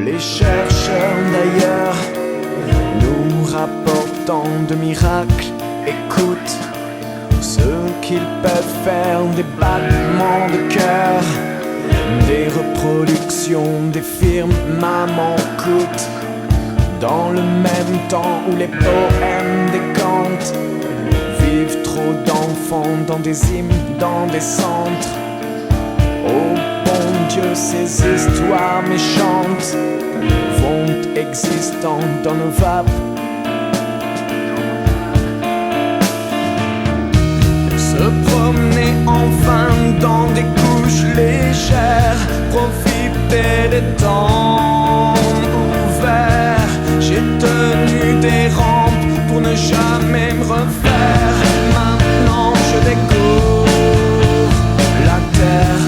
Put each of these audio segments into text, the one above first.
Les chercheurs d'ailleurs nous rapportant de miracles, écoute ce qu'ils peuvent faire, des battements de cœur, des reproductions, des firmaments coûtent. Dans le même temps où les poèmes décantent, vivent trop d'enfants dans des hymnes, dans des centres. Oh bon Dieu, ces histoires méchantes vont existant dans nos vapes. Se promener enfin dans des couches légères, profiter des temps ouverts. J'ai tenu des rampes pour ne jamais me refaire. Maintenant je découvre la terre,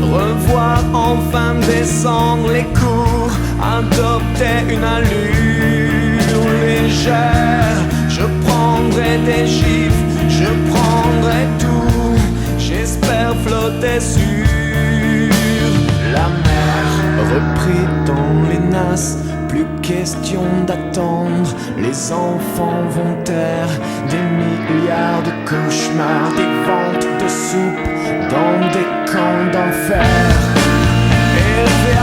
revoir enfin descendre les cours, adopter une allure légère. Je prendrai des gifles, je prendrai tout, j'espère flotter sur la mer. Repris dans les nasses, plus question d'attendre, les enfants vont taire des milliards de cauchemars, des ventes de soupe dans des camps d'enfer. Élevé